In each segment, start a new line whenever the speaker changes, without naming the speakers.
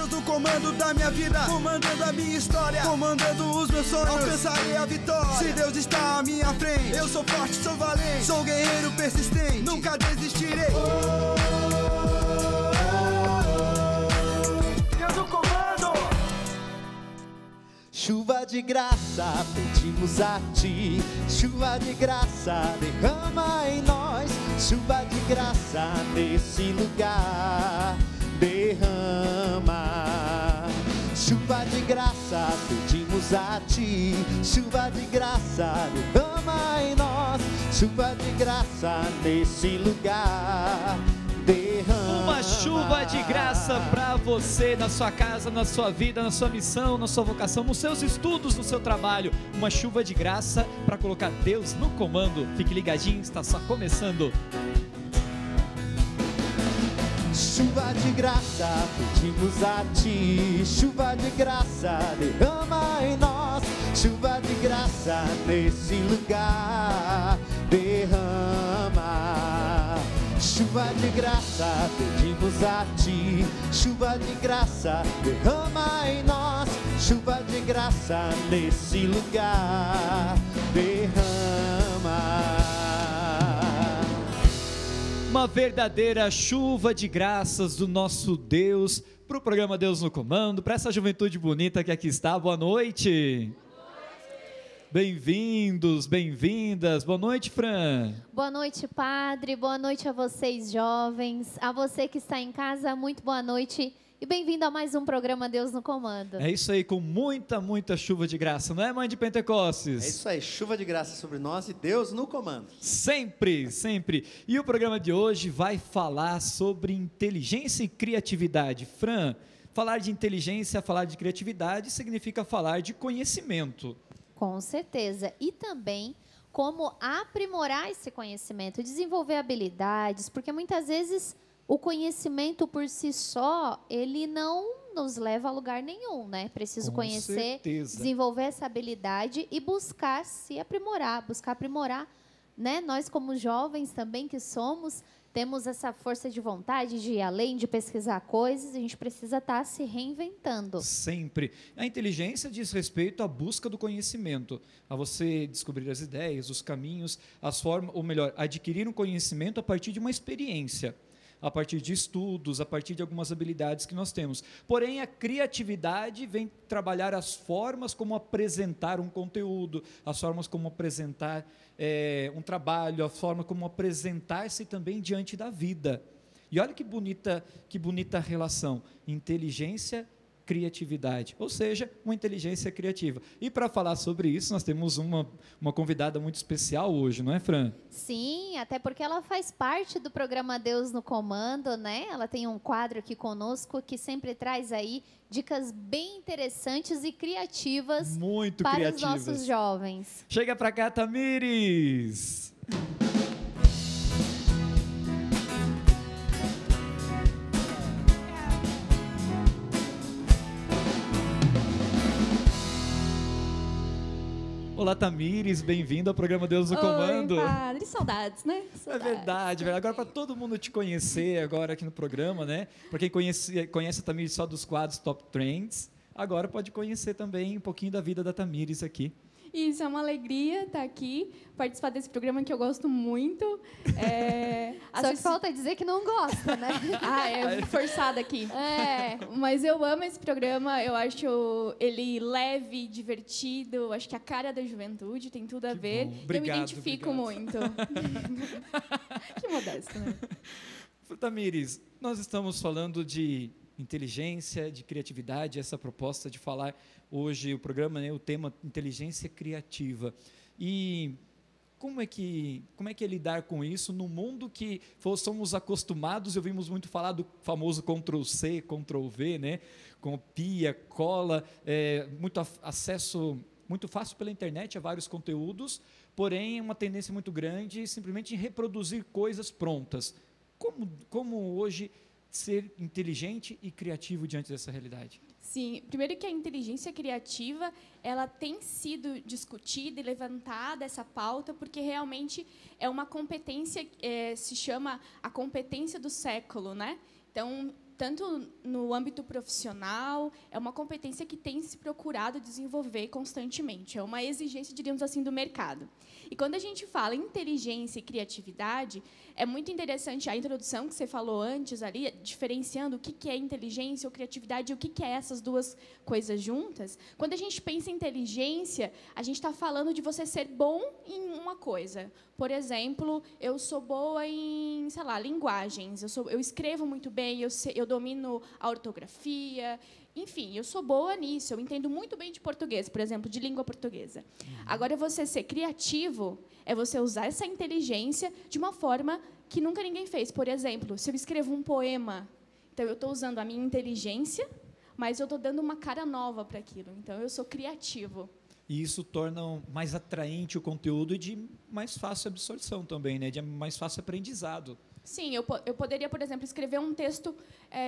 Deus no comando da minha vida, comandando a minha história, comandando os meus sonhos, alcançarei a vitória. Se Deus está à minha frente, eu sou forte, sou valente, sou guerreiro persistente, nunca desistirei. Deus no comando.
Chuva de graça, pedimos a ti. Chuva de graça, derrama em nós. Chuva de graça nesse lugar, derrama. Chuva de graça, pedimos a ti. Chuva de graça, derrama em nós. Chuva de graça nesse lugar, derrama.
Uma chuva de graça para você, na sua casa, na sua vida, na sua missão, na sua vocação, nos seus estudos, no seu trabalho. Uma chuva de graça para colocar Deus no comando. Fique ligadinho, está só começando.
Chuva de graça, pedimos a ti. Chuva de graça, derrama em nós. Chuva de graça nesse lugar, derrama. Chuva de graça, pedimos a ti. Chuva de graça, derrama em nós. Chuva de graça nesse lugar, derrama.
Uma verdadeira chuva de graças do nosso Deus para o programa Deus no Comando, para essa juventude bonita que aqui está. Boa noite. Bem-vindos, bem-vindas. Boa noite, Fran.
Boa noite, padre. Boa noite a vocês, jovens. A você que está em casa, muito boa noite. E bem-vindo a mais um programa Deus no Comando.
É isso aí, com muita, muita chuva de graça, não é, mãe de Pentecostes?
É isso aí, chuva de graça sobre nós e Deus no comando.
Sempre, sempre. E o programa de hoje vai falar sobre inteligência e criatividade. Fran, falar de inteligência, falar de criatividade significa falar de conhecimento.
Com certeza. E também como aprimorar esse conhecimento, desenvolver habilidades, porque muitas vezes o conhecimento por si só, ele não nos leva a lugar nenhum, né? Preciso
Com
conhecer,
certeza.
desenvolver essa habilidade e buscar se aprimorar, né? Nós como jovens também que somos, temos essa força de vontade de ir além, de pesquisar coisas, a gente precisa estar se reinventando.
Sempre. A inteligência diz respeito à busca do conhecimento, a você descobrir as ideias, os caminhos, as formas, ou melhor, adquirir um conhecimento a partir de uma experiência, a partir de estudos, a partir de algumas habilidades que nós temos. Porém, a criatividade vem trabalhar as formas como apresentar um conteúdo, as formas como apresentar um trabalho, a forma como apresentar-se também diante da vida. E olha que bonita relação, inteligência, criatividade, ou seja, uma inteligência criativa. E para falar sobre isso, nós temos uma convidada muito especial hoje, não é, Fran?
Sim, até porque ela faz parte do programa Deus no Comando, né? Ela tem um quadro aqui conosco que sempre traz aí dicas bem interessantes e criativas
Muito
para
criativas.
os nossos jovens.
Chega para cá, Tamires! Olá, Tamires, bem-vindo ao programa Deus no Comando.
Oi, padre, saudades, né? Saudades.
É verdade. Agora para todo mundo te conhecer agora aqui no programa, né? Para quem conhece a Tamires só dos quadros Top Trends, agora pode conhecer também um pouquinho da vida da Tamires aqui.
Isso, é uma alegria estar aqui, participar desse programa que eu gosto muito.
Só que falta dizer que não gosta, né?
É forçada aqui. Mas eu amo esse programa, eu acho ele leve, divertido, acho que a cara da juventude tem tudo a ver.
Obrigado,
eu me identifico muito. Que modesto, né?
Tamires, nós estamos falando de inteligência, de criatividade, essa proposta de falar hoje o programa, né, o tema inteligência criativa. E como é que é lidar com isso no mundo que somos acostumados, ouvimos muito falar do famoso Ctrl+C, Ctrl+V, né, copia, cola, muito acesso muito fácil pela internet a vários conteúdos, porém uma tendência muito grande simplesmente em reproduzir coisas prontas. Como hoje ser inteligente e criativo diante dessa realidade?
Sim, primeiro que a inteligência criativa, ela tem sido discutida e levantada essa pauta, porque realmente é uma competência, se chama a competência do século, né? Então, tanto no âmbito profissional, é uma competência que tem se procurado desenvolver constantemente. É uma exigência, diríamos assim, do mercado. E quando a gente fala em inteligência e criatividade, é muito interessante a introdução que você falou antes ali, diferenciando o que é inteligência ou criatividade e o que é essas duas coisas juntas. Quando a gente pensa em inteligência, a gente está falando de você ser bom em uma coisa. Por exemplo, eu sou boa em, sei lá, linguagens. Eu escrevo muito bem, eu domino a ortografia. Enfim, eu sou boa nisso. Eu entendo muito bem de português, por exemplo, de língua portuguesa. Agora, você ser criativo é você usar essa inteligência de uma forma que nunca ninguém fez. Por exemplo, se eu escrevo um poema, então eu estou usando a minha inteligência, mas eu estou dando uma cara nova para aquilo. Então, eu sou criativo.
E isso torna mais atraente o conteúdo e de mais fácil absorção também, né? De mais fácil aprendizado.
Sim, eu poderia, por exemplo, escrever um texto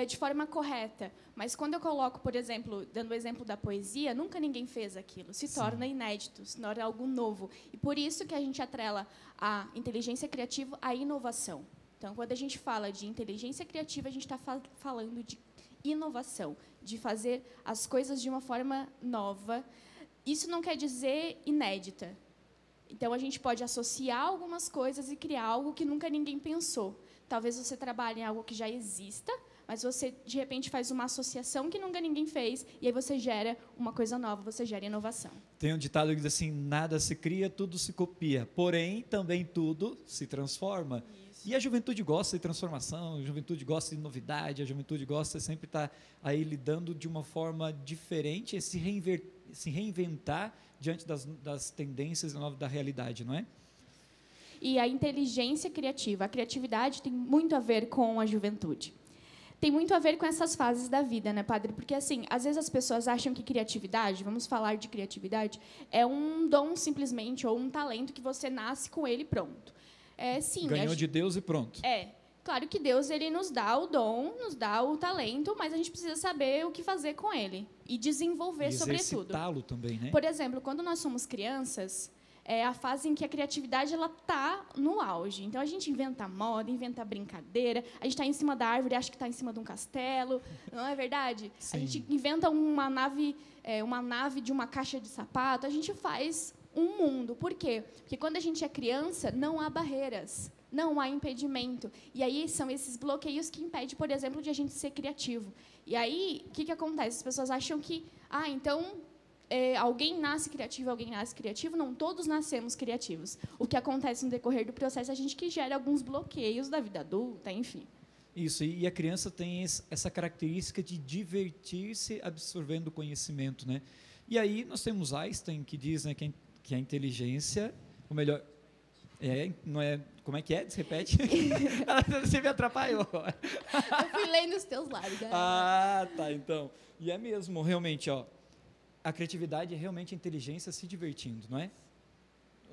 de forma correta, mas quando eu coloco, por exemplo, dando o exemplo da poesia, nunca ninguém fez aquilo. Se torna inédito, se torna algo novo. E por isso que a gente atrela a inteligência criativa à inovação. Então, quando a gente fala de inteligência criativa, a gente está falando de inovação, de fazer as coisas de uma forma nova. Isso não quer dizer inédita. Então, a gente pode associar algumas coisas e criar algo que nunca ninguém pensou. Talvez você trabalhe em algo que já exista, mas você, de repente, faz uma associação que nunca ninguém fez, e aí você gera uma coisa nova, você gera inovação.
Tem um ditado que diz assim, nada se cria, tudo se copia. Porém, também tudo se transforma. Isso. E a juventude gosta de transformação, a juventude gosta de novidade, a juventude gosta de sempre estar aí lidando de uma forma diferente, se reinventar diante das tendências da realidade, não é?
E a inteligência criativa, a criatividade tem muito a ver com a juventude. Tem muito a ver com essas fases da vida, né, padre? Porque, assim, às vezes as pessoas acham que criatividade, vamos falar de criatividade, é um dom simplesmente, ou um talento que você nasce com ele pronto. Sim,
ganhou de Deus e pronto.
Claro que Deus ele nos dá o dom, nos dá o talento, mas a gente precisa saber o que fazer com ele e desenvolver, sobretudo.
Exercitá-lo também, né?
Por exemplo, quando nós somos crianças, é a fase em que a criatividade ela tá no auge. Então, a gente inventa moda, inventa brincadeira, a gente está em cima da árvore e acha que está em cima de um castelo, não é verdade?
Sim.
A gente inventa uma nave de uma caixa de sapato, a gente faz um mundo. Por quê? Porque quando a gente é criança, não há barreiras, não há impedimento. E aí são esses bloqueios que impedem, por exemplo, de a gente ser criativo. E aí, o que acontece? As pessoas acham que, então... alguém nasce criativo. Não, todos nascemos criativos. O que acontece no decorrer do processo é a gente que gera alguns bloqueios da vida adulta, enfim.
Isso, e a criança tem essa característica de divertir-se absorvendo o conhecimento, né? E aí nós temos Einstein, que diz, né, que a inteligência, ou melhor, não é, como é que é? Repete. Você me atrapalhou.
Eu fui lendo os teus lábios.
Tá, então. E é mesmo, realmente, a criatividade é realmente a inteligência se divertindo, não é?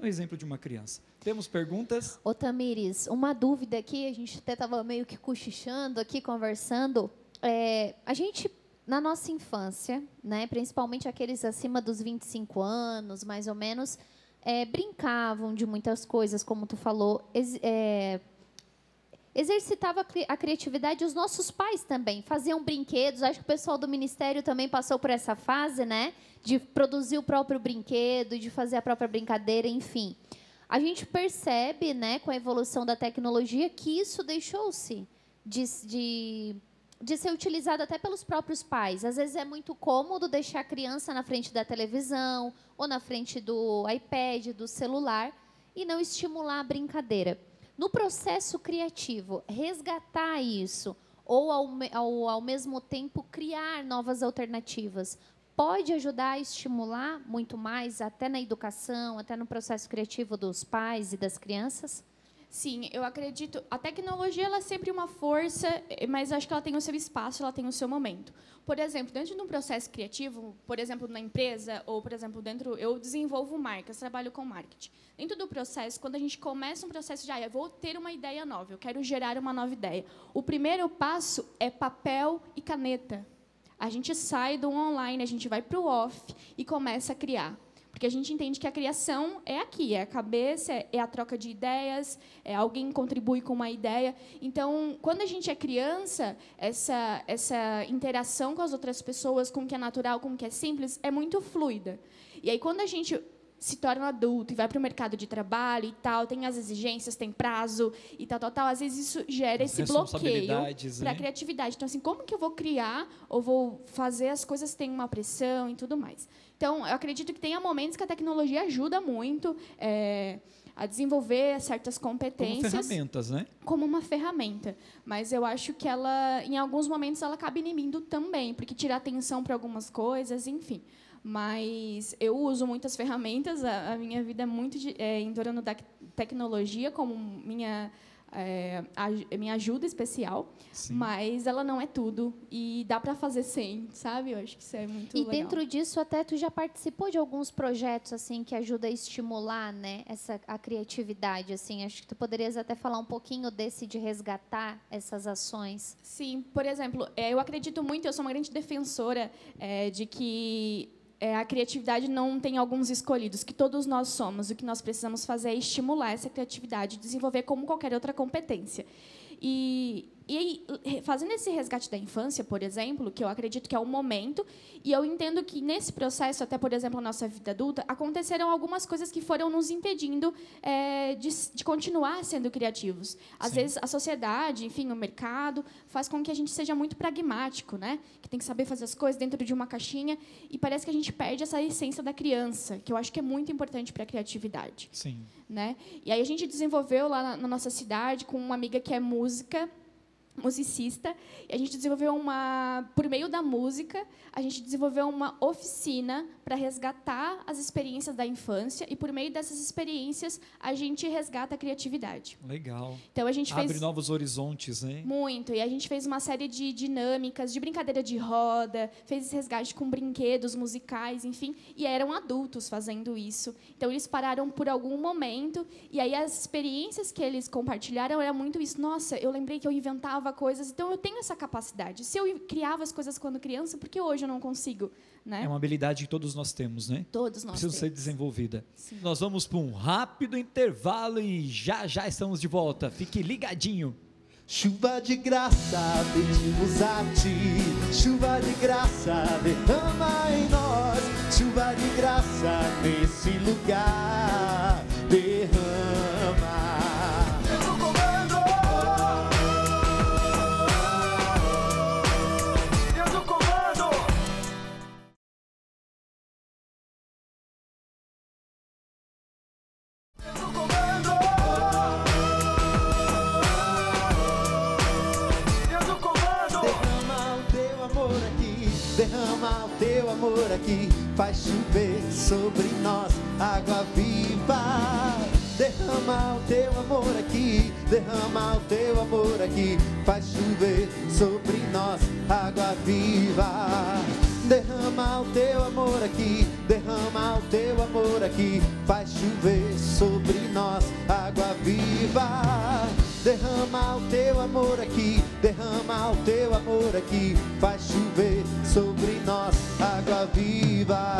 Um exemplo de uma criança. Temos perguntas?
Ô, Tamires, uma dúvida aqui, a gente até estava meio que cochichando aqui, conversando. A gente, na nossa infância, né, principalmente aqueles acima dos 25 anos, mais ou menos, brincavam de muitas coisas, como tu falou, exercitava a criatividade. Os nossos pais também faziam brinquedos. Acho que o pessoal do ministério também passou por essa fase, né? De produzir o próprio brinquedo, de fazer a própria brincadeira, enfim. A gente percebe, né, com a evolução da tecnologia, que isso deixou-se de ser utilizado até pelos próprios pais. Às vezes é muito cômodo deixar a criança na frente da televisão ou na frente do iPad, do celular, e não estimular a brincadeira. No processo criativo, resgatar isso, ou ao mesmo tempo criar novas alternativas, pode ajudar a estimular muito mais, até na educação, até no processo criativo dos pais e das crianças?
Sim, eu acredito. A tecnologia ela é sempre uma força, mas acho que ela tem o seu espaço, ela tem o seu momento. Por exemplo, dentro de um processo criativo, por exemplo, na empresa, ou, por exemplo, eu desenvolvo marcas, trabalho com marketing. Dentro do processo, quando a gente começa um processo de, eu vou ter uma ideia nova, eu quero gerar uma nova ideia. O primeiro passo é papel e caneta. A gente sai do online, a gente vai para o off e começa a criar. Porque a gente entende que a criação é aqui, é a cabeça, é a troca de ideias, alguém contribui com uma ideia. Então, quando a gente é criança, essa interação com as outras pessoas, com o que é natural, com o que é simples, é muito fluida. E aí, quando a gente se torna adulto e vai para o mercado de trabalho e tal, tem as exigências, tem prazo e tal, às vezes isso gera esse bloqueio para a criatividade. Então, assim, como que eu vou criar ou vou fazer as coisas que têm uma pressão e tudo mais? Então, eu acredito que tenha momentos que a tecnologia ajuda muito a desenvolver certas competências.
Como ferramentas, né?
Como uma ferramenta. Mas eu acho que ela, em alguns momentos, ela acaba inibindo também, porque tira atenção para algumas coisas, enfim. Mas eu uso muitas ferramentas, a minha vida é muito em torno da tecnologia como minha ajuda especial, sim, mas ela não é tudo e dá para fazer sem, sabe? Eu acho que isso é muito legal.
E dentro disso, até tu já participou de alguns projetos assim que ajudam a estimular, né, a criatividade, assim. Acho que tu poderias até falar um pouquinho de resgatar essas ações.
Sim, por exemplo, eu acredito muito, eu sou uma grande defensora de que a criatividade não tem alguns escolhidos, que todos nós somos. O que nós precisamos fazer é estimular essa criatividade, desenvolver como qualquer outra competência. E fazendo esse resgate da infância, por exemplo, que eu acredito que é um momento, e eu entendo que nesse processo, até, por exemplo, na nossa vida adulta, aconteceram algumas coisas que foram nos impedindo de continuar sendo criativos. Às Sim. vezes, a sociedade, enfim, o mercado, faz com que a gente seja muito pragmático, né? Que tem que saber fazer as coisas dentro de uma caixinha, e parece que a gente perde essa essência da criança, que eu acho que é muito importante para a criatividade.
Sim.
Né? E aí a gente desenvolveu lá na nossa cidade, com uma amiga que é musicista, e a gente desenvolveu por meio da música, a gente desenvolveu uma oficina para resgatar as experiências da infância, e por meio dessas experiências a gente resgata a criatividade.
Legal.
Então a gente
abre novos horizontes, né?
Muito. E a gente fez uma série de dinâmicas, de brincadeira de roda, fez esse resgate com brinquedos musicais, enfim, e eram adultos fazendo isso. Então eles pararam por algum momento, e aí as experiências que eles compartilharam era muito isso. Nossa, eu lembrei que eu inventava coisas, então eu tenho essa capacidade. Se eu criava as coisas quando criança, por que hoje eu não consigo? Né?
É uma habilidade que todos nós temos, né?
Todos nós
Precisa
temos.
ser desenvolvida.
Sim.
Nós vamos para um rápido intervalo e já estamos de volta. Fique ligadinho.
Chuva de graça, pedimos a ti. Chuva de graça, derrama em nós. Chuva de graça nesse lugar. Derrama. Derrama o teu amor aqui, faz chover sobre nós água viva. Derrama o teu amor aqui, derrama o teu amor aqui, faz chover sobre nós água viva. Derrama o teu amor aqui, derrama o teu amor aqui, faz chover sobre nós água viva. Derrama o teu amor aqui, derrama o teu amor aqui, faz chover sobre nós água viva.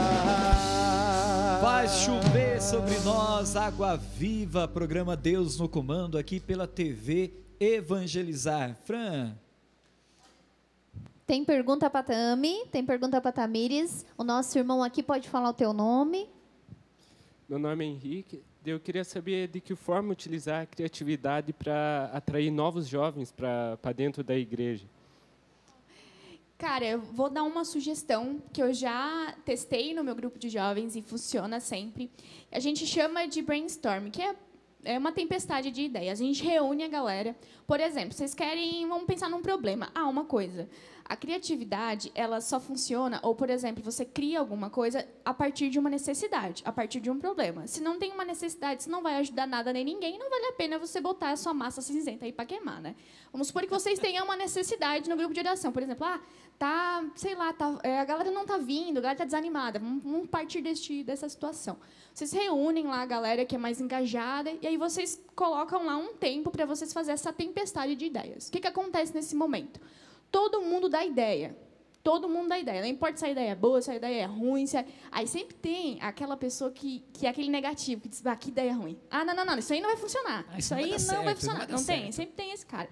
Faz chover sobre nós água viva, programa Deus no Comando aqui pela TV Evangelizar. Fran.
Tem pergunta para a Tami, tem pergunta para a Tamires. O nosso irmão aqui pode falar o teu nome.
Meu nome é Henrique. Eu queria saber de que forma utilizar a criatividade para atrair novos jovens para dentro da igreja.
Cara, eu vou dar uma sugestão que eu já testei no meu grupo de jovens e funciona sempre. A gente chama de brainstorm, que é uma tempestade de ideias. A gente reúne a galera. Por exemplo, vocês querem... Vamos pensar num problema. Uma coisa. A criatividade, ela só funciona... Ou, por exemplo, você cria alguma coisa a partir de uma necessidade, a partir de um problema. Se não tem uma necessidade, isso não vai ajudar nada nem ninguém, não vale a pena você botar a sua massa cinzenta aí para queimar, né? Vamos supor que vocês tenham uma necessidade no grupo de oração. Por exemplo, a galera não está vindo, a galera está desanimada. Vamos partir dessa situação. Vocês reúnem lá a galera que é mais engajada e aí vocês colocam lá um tempo para vocês fazerem essa tempestade de ideias. O que acontece nesse momento? Todo mundo dá ideia. todo mundo dá ideia. Não importa se a ideia é boa, se a ideia é ruim. Aí sempre tem aquela pessoa que é aquele negativo, que diz, que ideia ruim. Não, isso aí não vai funcionar. Isso aí não vai funcionar. Não tem, sempre tem esse cara.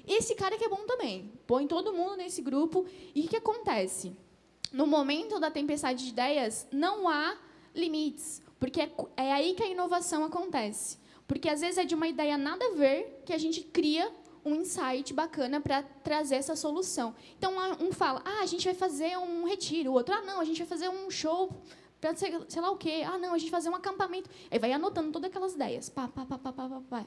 Esse cara que é bom também. Põe todo mundo nesse grupo. E o que acontece? No momento da tempestade de ideias, não há limites. Porque é aí que a inovação acontece. Porque, às vezes, é de uma ideia nada a ver que a gente cria um insight bacana para trazer essa solução. Então, um fala, a gente vai fazer um retiro. O outro, não, a gente vai fazer um show para sei lá o quê. Não, a gente vai fazer um acampamento. Aí vai anotando todas aquelas ideias.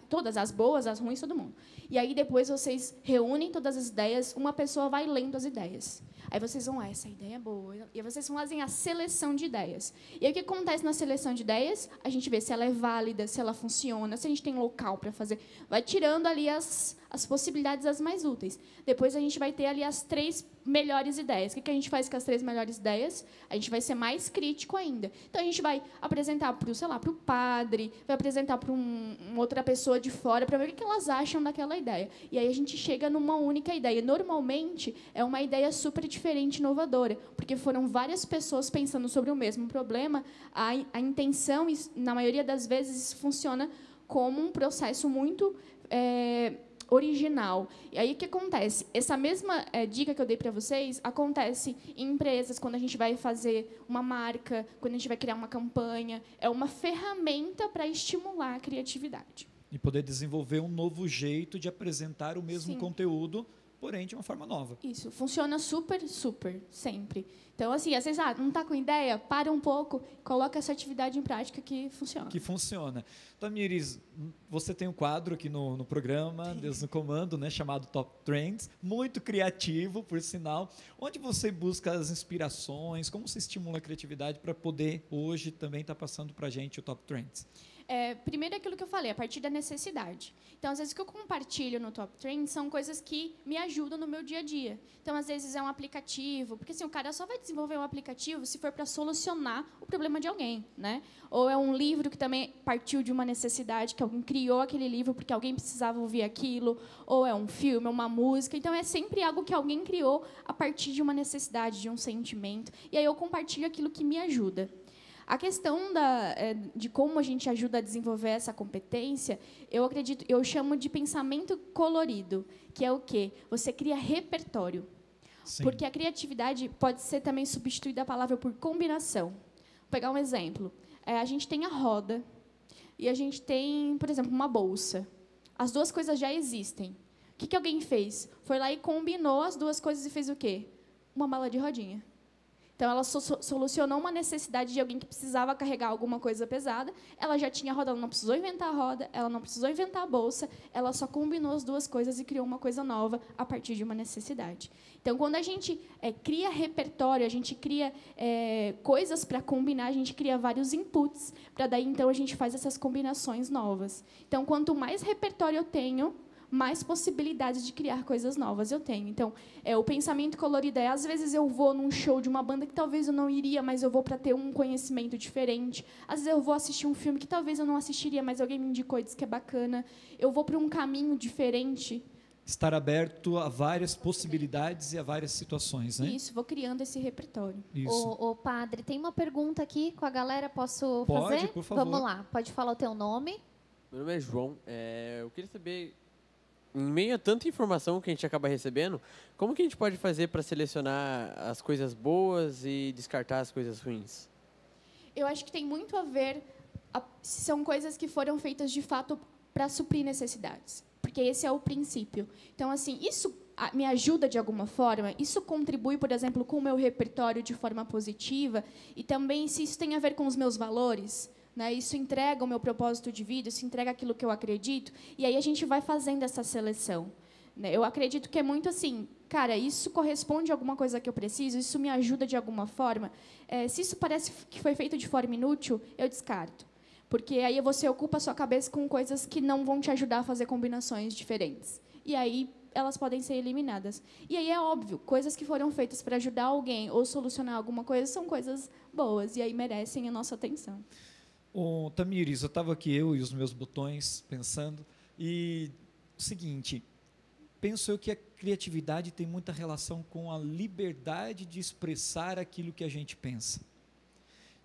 Todas, as boas, as ruins, todo mundo. E aí, depois, vocês reúnem todas as ideias, uma pessoa vai lendo as ideias. Aí vocês vão, essa ideia é boa. E aí vocês fazem a seleção de ideias. E aí o que acontece na seleção de ideias? A gente vê se ela é válida, se ela funciona, se a gente tem local para fazer. Vai tirando ali as possibilidades as mais úteis. Depois a gente vai ter ali as 3 melhores ideias. O que a gente faz com as 3 melhores ideias? A gente vai ser mais crítico ainda. Então, a gente vai apresentar para o padre, vai apresentar para uma outra pessoa de fora, para ver o que elas acham daquela ideia. E aí a gente chega numa única ideia. Normalmente, é uma ideia super diferente, inovadora, porque foram várias pessoas pensando sobre o mesmo problema. A intenção, na maioria das vezes, funciona como um processo muito original. E aí, o que acontece? Essa mesma dica que eu dei para vocês acontece em empresas, quando a gente vai fazer uma marca, quando a gente vai criar uma campanha. É uma ferramenta para estimular a criatividade.
E poder desenvolver um novo jeito de apresentar o mesmo conteúdo, porém de uma forma nova.
Isso, funciona super, super, sempre. Então, assim, às vezes, não está com ideia? Para um pouco, coloca essa atividade em prática que funciona.
Que funciona. Tamires, você tem um quadro aqui no programa, Deus no Comando, né, chamado Top Trends, muito criativo, por sinal. Onde você busca as inspirações, como você estimula a criatividade para poder, hoje, também estar passando para a gente o Top Trends?
Primeiro, aquilo que eu falei, a partir da necessidade. Então, às vezes, o que eu compartilho no Top Trends são coisas que me ajudam no meu dia a dia. Então, às vezes, é um aplicativo, porque assim, o cara só vai desenvolver um aplicativo se for para solucionar o problema de alguém, né? Ou é um livro que também partiu de uma necessidade, que alguém criou aquele livro porque alguém precisava ouvir aquilo, ou é um filme, uma música. Então, é sempre algo que alguém criou a partir de uma necessidade, de um sentimento. E aí eu compartilho aquilo que me ajuda. A questão de como a gente ajuda a desenvolver essa competência, eu chamo de pensamento colorido, que é o quê? Você cria repertório. Sim. Porque a criatividade pode ser também substituída a palavra por combinação. Vou pegar um exemplo. A gente tem a roda e a gente tem, por exemplo, uma bolsa. As duas coisas já existem. O que alguém fez? Foi lá e combinou as duas coisas e fez o quê? Uma mala de rodinha. Então, ela solucionou uma necessidade de alguém que precisava carregar alguma coisa pesada. Ela já tinha a roda, ela não precisou inventar a roda, ela não precisou inventar a bolsa, ela só combinou as duas coisas e criou uma coisa nova a partir de uma necessidade. Então, quando a gente cria repertório, a gente cria coisas para combinar, a gente cria vários inputs, para daí, então, a gente faz essas combinações novas. Então, quanto mais repertório eu tenho, mais possibilidades de criar coisas novas eu tenho. Então, o pensamento colorido às vezes eu vou num show de uma banda que talvez eu não iria, mas eu vou para ter um conhecimento diferente. Às vezes eu vou assistir um filme que talvez eu não assistiria, mas alguém me indicou e disse que é bacana. Eu vou para um caminho diferente.
Estar aberto a várias possibilidades e a várias situações, né?
Isso, vou criando esse repertório.
Ô, padre, tem uma pergunta aqui com a galera, posso
fazer?
Pode,
por favor.
Vamos lá, pode falar o teu nome.
Meu nome é João. Eu queria saber, em meio a tanta informação que a gente acaba recebendo, como que a gente pode fazer para selecionar as coisas boas e descartar as coisas ruins?
Eu acho que tem muito a ver se são coisas que foram feitas de fato para suprir necessidades, porque esse é o princípio. Então, assim, isso me ajuda de alguma forma, isso contribui, por exemplo, com o meu repertório de forma positiva, e também se isso tem a ver com os meus valores, né? Isso entrega o meu propósito de vida, isso entrega aquilo que eu acredito, e aí a gente vai fazendo essa seleção, né? Eu acredito que é muito assim, cara, isso corresponde a alguma coisa que eu preciso, isso me ajuda de alguma forma. Se isso parece que foi feito de forma inútil, eu descarto. Porque aí você ocupa a sua cabeça com coisas que não vão te ajudar a fazer combinações diferentes. E aí elas podem ser eliminadas. E aí é óbvio, coisas que foram feitas para ajudar alguém ou solucionar alguma coisa são coisas boas, e aí merecem a nossa atenção.
Tamires, eu estava aqui, eu e os meus botões, pensando, e o seguinte, penso eu que a criatividade tem muita relação com a liberdade de expressar aquilo que a gente pensa.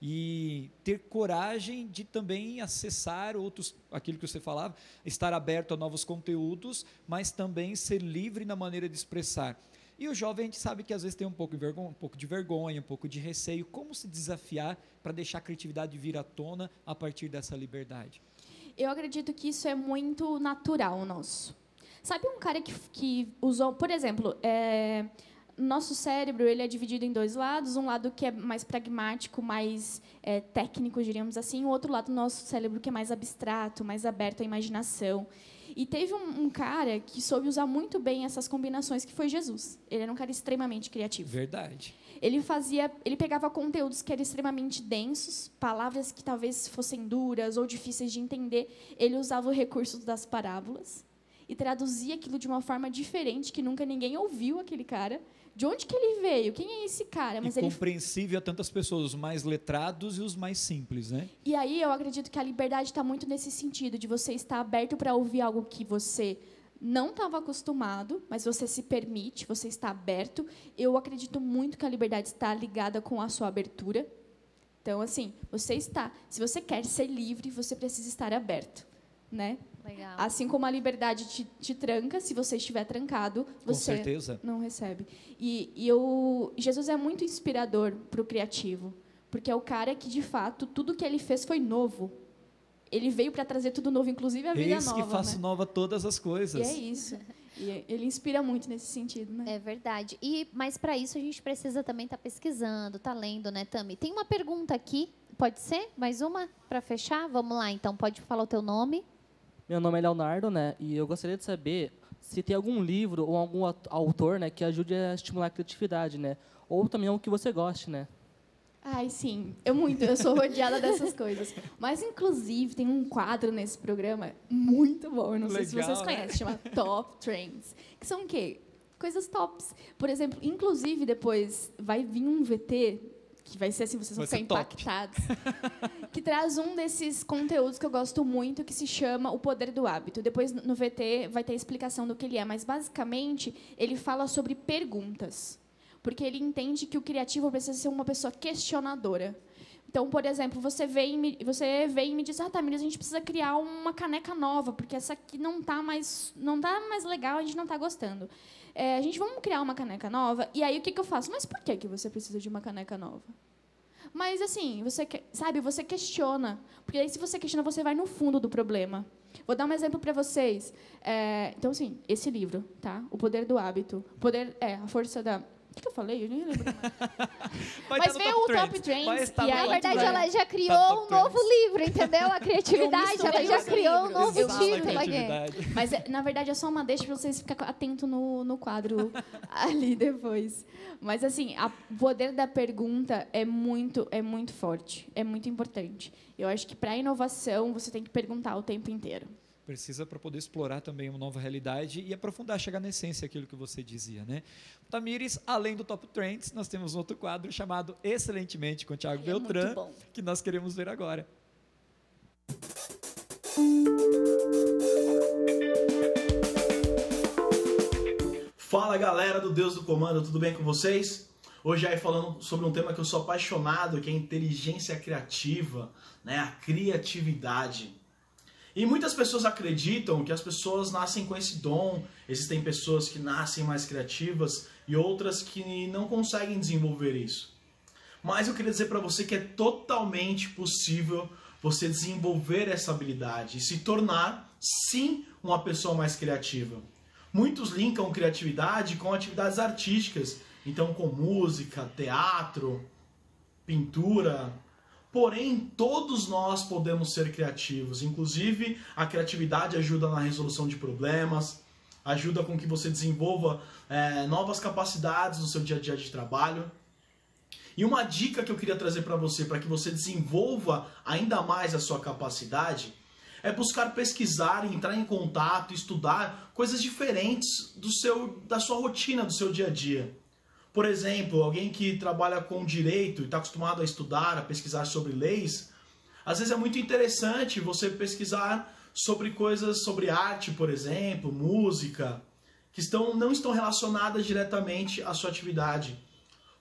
E ter coragem de também acessar outros, aquilo que você falava, estar aberto a novos conteúdos, mas também ser livre na maneira de expressar. E o jovem, a gente sabe que às vezes tem um pouco de vergonha, um pouco de receio. Como se desafiar para deixar a criatividade vir à tona a partir dessa liberdade?
Eu acredito que isso é muito natural nosso. Sabe um cara que usou, por exemplo, nosso cérebro ele é dividido em dois lados, um lado que é mais pragmático, mais técnico, diríamos assim, o outro lado do nosso cérebro que é mais abstrato, mais aberto à imaginação. E teve um cara que soube usar muito bem essas combinações, que foi Jesus. Ele era um cara extremamente criativo.
Verdade.
Ele pegava conteúdos que eram extremamente densos, palavras que talvez fossem duras ou difíceis de entender. Ele usava o recurso das parábolas e traduzia aquilo de uma forma diferente, que nunca ninguém ouviu aquele cara. De onde que ele veio? Quem é esse cara?
Mas compreensível a tantas pessoas, os mais letrados e os mais simples, né?
E aí eu acredito que a liberdade está muito nesse sentido, de você estar aberto para ouvir algo que você não estava acostumado, mas você se permite, você está aberto. Eu acredito muito que a liberdade está ligada com a sua abertura. Então, assim, se você quer ser livre, você precisa estar aberto, né?
Legal.
Assim como a liberdade te tranca, se você estiver trancado, você não recebe. Jesus é muito inspirador para o criativo, porque é o cara que, de fato, tudo que ele fez foi novo. Ele veio para trazer tudo novo, inclusive a vida nova.
Eis que faço nova todas as coisas.
E é isso. E ele inspira muito nesse sentido, né?
É verdade. Mas para isso a gente precisa também estar pesquisando, estar lendo, né, Tami? Tem uma pergunta aqui, pode ser? Mais uma para fechar? Vamos lá, então, pode falar o teu nome.
Meu nome é Leonardo, né? E eu gostaria de saber se tem algum livro ou algum autor, né, que ajude a estimular a criatividade, né? Ou também algo que você goste, né?
Ai, sim. Eu sou rodeada dessas coisas. Mas, inclusive, tem um quadro nesse programa muito bom. Eu não sei se vocês conhecem. Chama Top Trends. Que são o quê? Coisas tops. Por exemplo, inclusive, depois vai vir um VT, que vai ser assim, vocês vão ficar impactados, que traz um desses conteúdos que eu gosto muito, que se chama O Poder do Hábito. Depois, no VT, vai ter a explicação do que ele é. Mas, basicamente, ele fala sobre perguntas. Porque ele entende que o criativo precisa ser uma pessoa questionadora. Então, por exemplo, você vem e me diz, Tamires, a gente precisa criar uma caneca nova, porque essa aqui não tá mais legal, a gente não está gostando. Vamos criar uma caneca nova, e aí o que eu faço? Mas por que você precisa de uma caneca nova? Mas, assim, você questiona. Porque aí, se você questiona, você vai no fundo do problema. Vou dar um exemplo para vocês. Então, assim, esse livro, tá? O Poder do Hábito. A força da... O que eu falei? Eu nem lembro mais. Mas veio o Top Trends.
E na verdade, ela já criou um novo livro, entendeu? A criatividade, ela já criou um novo título aqui.
Mas, na verdade, é só uma deixa para vocês ficarem atentos no quadro ali depois. Mas, assim, o poder da pergunta é muito forte, é muito importante. Eu acho que, para a inovação, você tem que perguntar o tempo inteiro.
Precisa para poder explorar também uma nova realidade e aprofundar, chegar na essência aquilo que você dizia, né? Tamires, além do Top Trends, nós temos outro quadro chamado Excelentemente com o Thiago Beltrán, que nós queremos ver agora.
Fala, galera do Deus do Comando, tudo bem com vocês? Hoje aí falando sobre um tema que eu sou apaixonado, que é a inteligência criativa, né? A criatividade. E muitas pessoas acreditam que as pessoas nascem com esse dom, existem pessoas que nascem mais criativas e outras que não conseguem desenvolver isso. Mas eu queria dizer para você que é totalmente possível você desenvolver essa habilidade e se tornar, sim, uma pessoa mais criativa. Muitos linkam criatividade com atividades artísticas, então com música, teatro, pintura. Porém, todos nós podemos ser criativos. Inclusive, a criatividade ajuda na resolução de problemas, ajuda com que você desenvolva novas capacidades no seu dia a dia de trabalho. E uma dica que eu queria trazer para que você desenvolva ainda mais a sua capacidade, é buscar pesquisar, entrar em contato, estudar coisas diferentes da sua rotina, do seu dia a dia. Por exemplo, alguém que trabalha com direito e está acostumado a estudar, a pesquisar sobre leis, às vezes é muito interessante você pesquisar sobre coisas, sobre arte, por exemplo, música. que não estão relacionadas diretamente à sua atividade.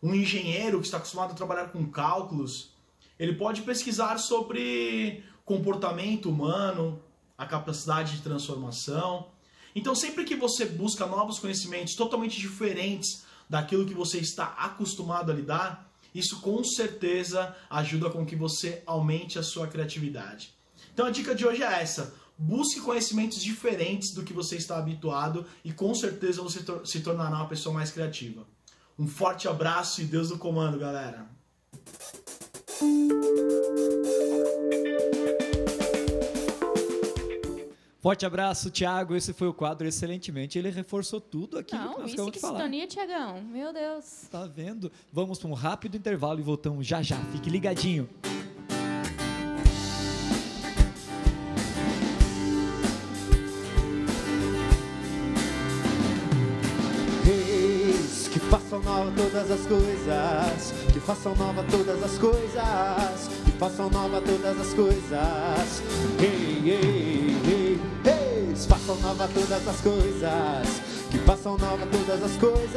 Um engenheiro que está acostumado a trabalhar com cálculos, ele pode pesquisar sobre comportamento humano, a capacidade de transformação. Então, sempre que você busca novos conhecimentos totalmente diferentes daquilo que você está acostumado a lidar, isso com certeza ajuda com que você aumente a sua criatividade. Então, a dica de hoje é essa. Busque conhecimentos diferentes do que você está habituado e com certeza você se tornará uma pessoa mais criativa. Um forte abraço e Deus no comando, galera!
Forte abraço, Thiago. Esse foi o quadro excelentemente. Ele reforçou tudo aqui que nós
Não,
acabamos
que
de falar.
sintonia, Thiagão. Meu Deus.
Tá vendo? Vamos para um rápido intervalo e voltamos já já. Fique ligadinho.
Reis que façam nova todas as coisas, que façam nova todas as coisas, que façam nova todas as coisas. Ei, ei, ei, reis, façam nova todas as coisas, que façam nova todas as coisas.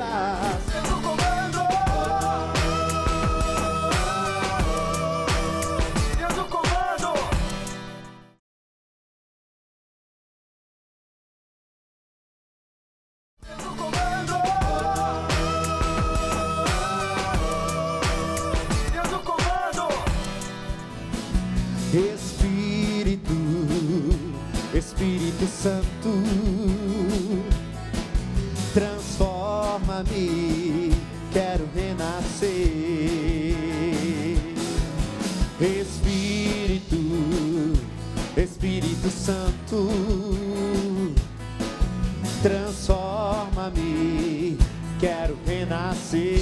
Deus no comando! Deus no comando! Deus no comando! Deus no comando!
Espírito, Espírito Santo, transforma-me, quero renascer. Espírito, Espírito Santo, transforma-me, quero renascer.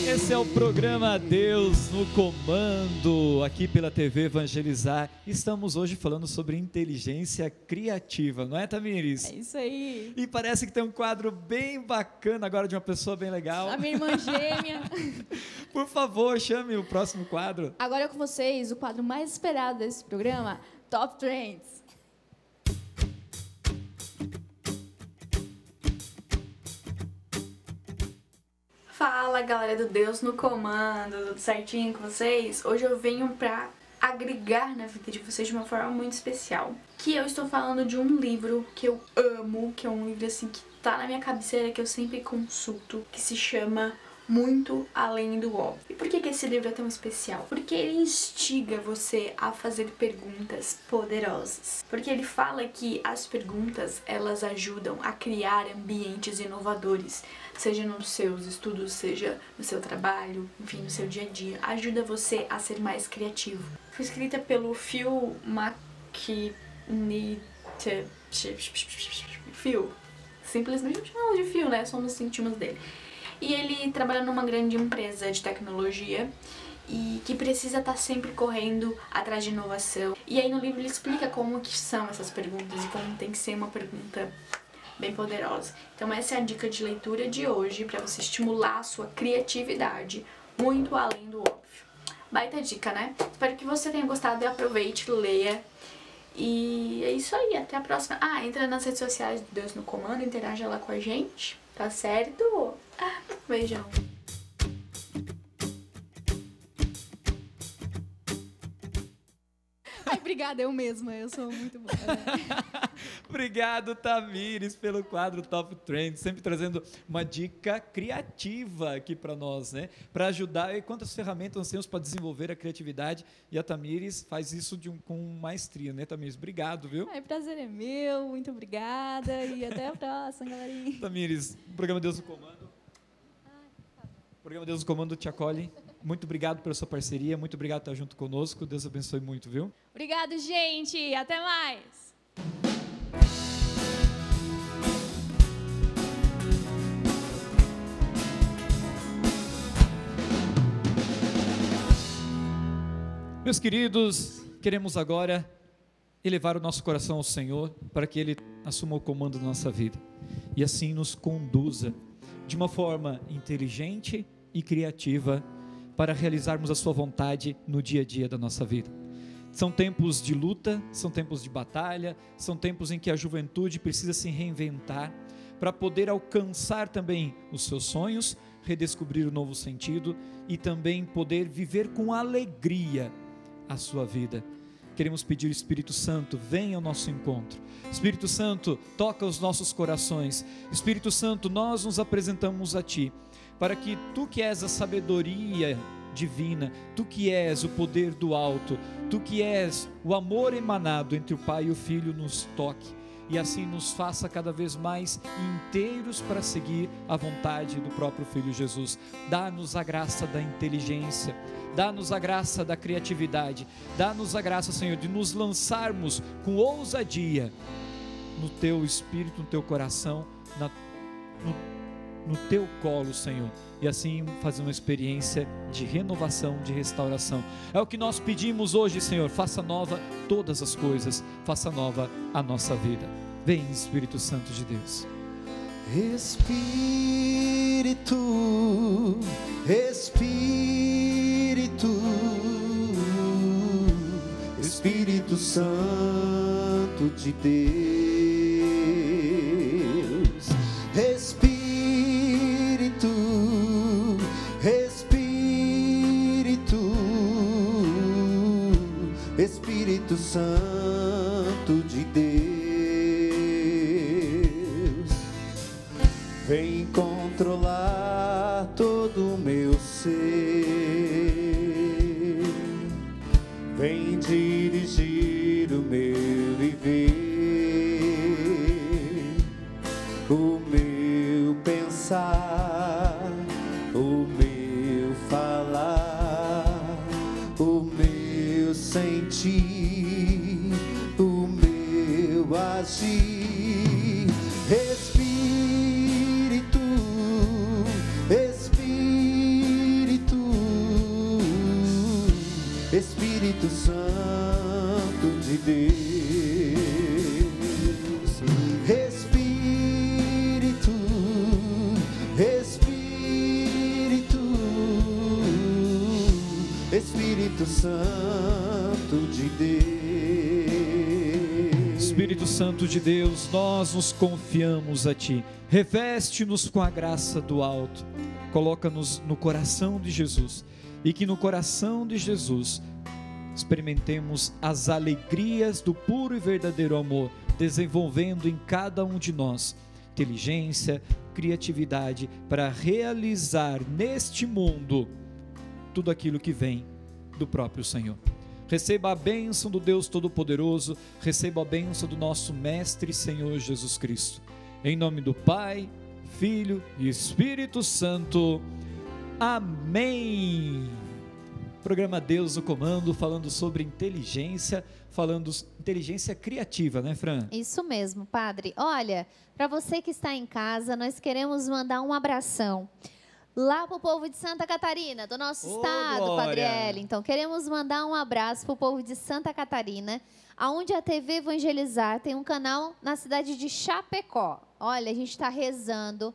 Esse é o programa Deus no Comando, aqui pela TV Evangelizar. Estamos hoje falando sobre inteligência criativa, não é, Tamires?
É isso aí.
E parece que tem um quadro bem bacana agora de uma pessoa bem legal.
A minha irmã gêmea.
Por favor, chame o próximo quadro.
Agora é com vocês, o quadro mais esperado desse programa, Top Trends. Fala, galera do Deus no Comando, tudo certinho com vocês? Hoje eu venho pra agregar na vida de vocês de uma forma muito especial. Que eu estou falando de um livro que eu amo, que é um livro assim que tá na minha cabeceira, que eu sempre consulto, que se chama Muito Além do Óbvio. E por que esse livro é tão especial? Porque ele instiga você a fazer perguntas poderosas. Porque ele fala que as perguntas, elas ajudam a criar ambientes inovadores, seja nos seus estudos, seja no seu trabalho, enfim, no seu dia a dia. Ajuda você a ser mais criativo. Foi escrita pelo Phil McNeil. Phil. Simplesmente chamamos de Phil, né? Somos íntimos dele. E ele trabalha numa grande empresa de tecnologia e que precisa estar sempre correndo atrás de inovação. E aí no livro ele explica como que são essas perguntas e como tem que ser uma pergunta bem poderosa. Então essa é a dica de leitura de hoje para você estimular a sua criatividade muito além do óbvio. Baita dica, né? Espero que você tenha gostado e aproveite, leia. E é isso aí, até a próxima. Ah, entra nas redes sociais do Deus no Comando, interaja lá com a gente, tá certo? Beijão. Ai, obrigada, eu mesma, eu sou muito boa, né?
Obrigado, Tamires, pelo quadro Top Trends, sempre trazendo uma dica criativa aqui para nós, né? Para ajudar, e quantas ferramentas nós temos para desenvolver a criatividade, e a Tamires faz isso com maestria, né, Tamires? Obrigado, viu?
Ai, prazer é meu, muito obrigada e até a próxima, galerinha.
Tamires, o programa Deus no Comando. O programa Deus no Comando te acolhe. Muito obrigado pela sua parceria, muito obrigado por estar junto conosco. Deus abençoe muito, viu?
Obrigado, gente. Até mais.
Meus queridos, queremos agora elevar o nosso coração ao Senhor para que Ele assuma o comando da nossa vida e assim nos conduza de uma forma inteligente e criativa para realizarmos a sua vontade no dia a dia da nossa vida. São tempos de luta, são tempos de batalha, são tempos em que a juventude precisa se reinventar para poder alcançar também os seus sonhos, redescobrir o novo sentido e também poder viver com alegria a sua vida. Queremos pedir ao Espírito Santo, venha ao nosso encontro. Espírito Santo, toca os nossos corações. Espírito Santo, nós nos apresentamos a Ti, para que Tu que és a sabedoria divina, Tu que és o poder do alto, Tu que és o amor emanado entre o Pai e o Filho, nos toque e assim nos faça cada vez mais inteiros para seguir a vontade do próprio Filho Jesus. Dá-nos a graça da inteligência, dá-nos a graça da criatividade, dá-nos a graça, Senhor, de nos lançarmos com ousadia no Teu Espírito, no Teu coração, no Teu colo, Senhor, e assim fazer uma experiência de renovação, de restauração. É o que nós pedimos hoje, Senhor. Faça nova todas as coisas, faça nova a nossa vida. Vem, Espírito Santo de Deus.
Espírito, Espírito, Espírito Santo de Deus. Espírito, Espírito, Espírito Santo de Deus. Vem controlar todo o meu ser, vem dirigir o meu viver, o meu pensar, o meu falar, o meu sentir, o meu agir. Espírito, Espírito, Espírito Santo de Deus. Espírito, Espírito, Espírito Santo de Deus.
Espírito Santo de Deus, nós nos confiamos a Ti. Reveste-nos com a graça do alto. Coloca-nos no coração de Jesus. E que no coração de Jesus experimentemos as alegrias do puro e verdadeiro amor, desenvolvendo em cada um de nós inteligência, criatividade para realizar neste mundo tudo aquilo que vem do próprio Senhor. Receba a bênção do Deus Todo-Poderoso, receba a bênção do nosso Mestre e Senhor Jesus Cristo. Em nome do Pai, Filho e Espírito Santo. Amém. Programa Deus no Comando, falando sobre inteligência, falando inteligência criativa, né, Fran?
Isso mesmo, Padre. Olha, para você que está em casa, nós queremos mandar um abração lá para o povo de Santa Catarina, do nosso estado,
glória.
Padre Ellington. Queremos mandar um abraço para o povo de Santa Catarina, onde a TV Evangelizar tem um canal na cidade de Chapecó. Olha, a gente está rezando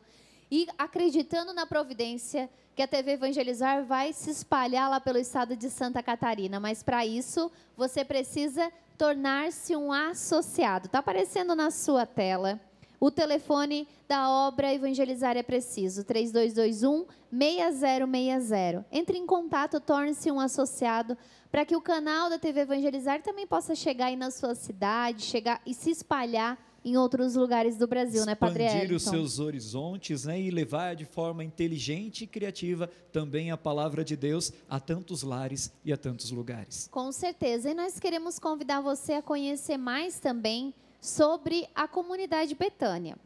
e acreditando na providência que a TV Evangelizar vai se espalhar lá pelo estado de Santa Catarina. Mas para isso, você precisa tornar-se um associado. Está aparecendo na sua tela o telefone da obra Evangelizar é Preciso, 3221-6060. Entre em contato, torne-se um associado para que o canal da TV Evangelizar também possa chegar aí na sua cidade, chegar e se espalhar em outros lugares do Brasil, né, Padre Ellington?
Expandir os seus horizontes, né, e levar de forma inteligente e criativa também a palavra de Deus a tantos lares e a tantos lugares.
Com certeza. E nós queremos convidar você a conhecer mais também sobre a comunidade Betânia,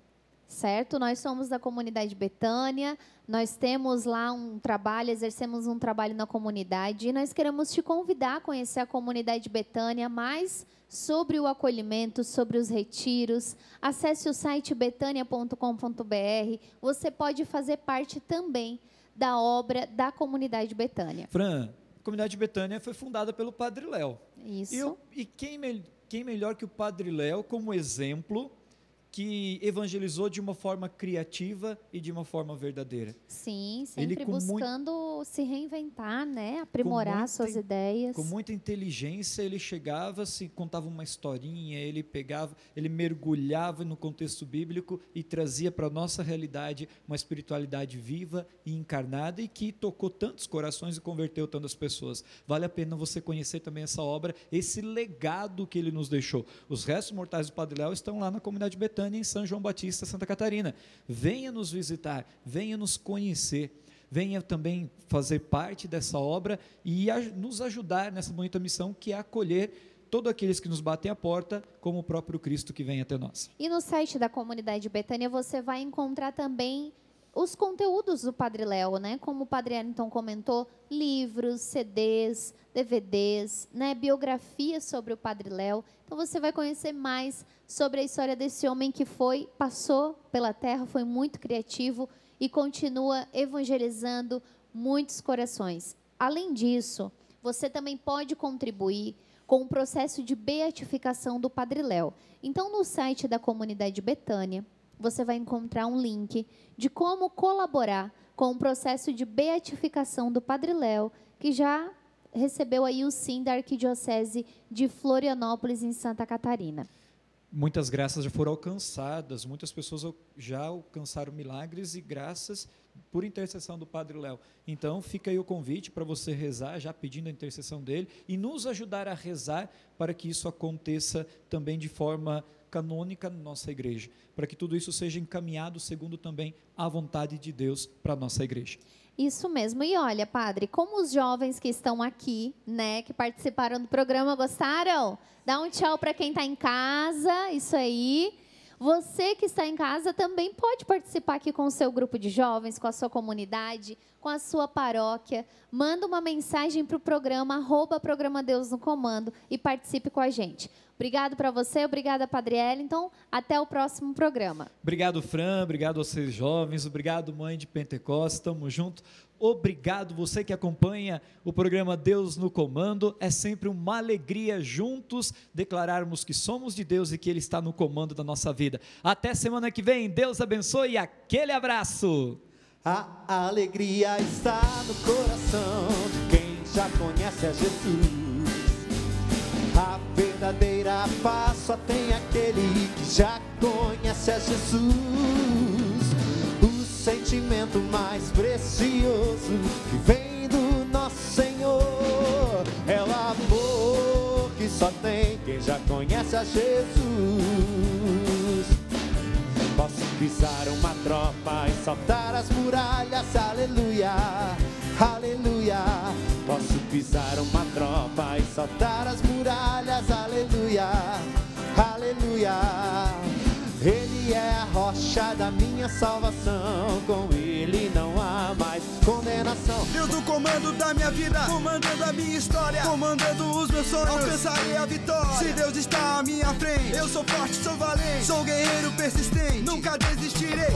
certo? Nós somos da comunidade Betânia, nós temos lá um trabalho, exercemos um trabalho na comunidade e nós queremos te convidar a conhecer a comunidade Betânia, mais sobre o acolhimento, sobre os retiros. Acesse o site betania.com.br, você pode fazer parte também da obra da comunidade Betânia.
Fran, a comunidade Betânia foi fundada pelo Padre Léo.
Isso.
E quem melhor que o Padre Léo como exemplo que evangelizou de uma forma criativa e de uma forma verdadeira.
Sim, sempre
Ele,
buscando se reinventar, né? Aprimorar suas ideias.
Com muita inteligência, ele chegava, se contava uma historinha, ele pegava, ele mergulhava no contexto bíblico e trazia para a nossa realidade uma espiritualidade viva e encarnada e que tocou tantos corações e converteu tantas pessoas. Vale a pena você conhecer também essa obra, esse legado que ele nos deixou. Os restos mortais do Padre Léo estão lá na comunidade Betânia, em São João Batista, Santa Catarina. Venha nos visitar, venha nos conhecer, venha também fazer parte dessa obra e nos ajudar nessa bonita missão que é acolher todos aqueles que nos batem a porta, como o próprio Cristo que vem até nós.
E no site da comunidade Betânia você vai encontrar também os conteúdos do Padre Léo, né? Como o Padre Wellington comentou, livros, CDs, DVDs, né? Biografias sobre o Padre Léo. Então você vai conhecer mais sobre a história desse homem que passou pela terra, foi muito criativo e continua evangelizando muitos corações. Além disso, você também pode contribuir com o processo de beatificação do Padre Léo. Então, no site da comunidade Betânia, você vai encontrar um link de como colaborar com o processo de beatificação do Padre Léo, que já recebeu aí o sim da Arquidiocese de Florianópolis, em Santa Catarina.
Muitas graças já foram alcançadas, muitas pessoas já alcançaram milagres e graças por intercessão do Padre Léo. Então, fica aí o convite para você rezar, já pedindo a intercessão dele, e nos ajudar a rezar para que isso aconteça também de forma canônica na nossa igreja, para que tudo isso seja encaminhado segundo também a vontade de Deus para a nossa igreja.
Isso mesmo. E olha, Padre, como os jovens que estão aqui, né, que participaram do programa, gostaram? Dá um tchau para quem está em casa, isso aí. Você que está em casa também pode participar aqui com o seu grupo de jovens, com a sua comunidade, com a sua paróquia. Manda uma mensagem para o programa, @programa Deus no Comando, e participe com a gente. Obrigado para você, obrigada, Padre Wellington. Até o próximo programa.
Obrigado, Fran, obrigado a vocês jovens, obrigado, Mãe de Pentecostes, estamos juntos. Obrigado você que acompanha o programa Deus no Comando. É sempre uma alegria juntos declararmos que somos de Deus e que Ele está no comando da nossa vida. Até semana que vem, Deus abençoe e aquele abraço.
A alegria está no coração de quem já conhece a Jesus. A verdadeira paz só tem aquele que já conhece a Jesus. O sentimento mais precioso que vem do nosso Senhor é o amor que só tem quem já conhece a Jesus. Posso pisar uma tropa e saltar as muralhas, aleluia, aleluia. Posso pisar uma tropa e saltar as muralhas, aleluia, aleluia. Ele é a rocha da minha salvação, com Ele não há mais condenação.
Deus no comando da minha vida, comandando a minha história, comandando os meus sonhos, alcançarei a vitória. Se Deus está à minha frente, eu sou forte, sou valente, sou guerreiro persistente, nunca desistirei.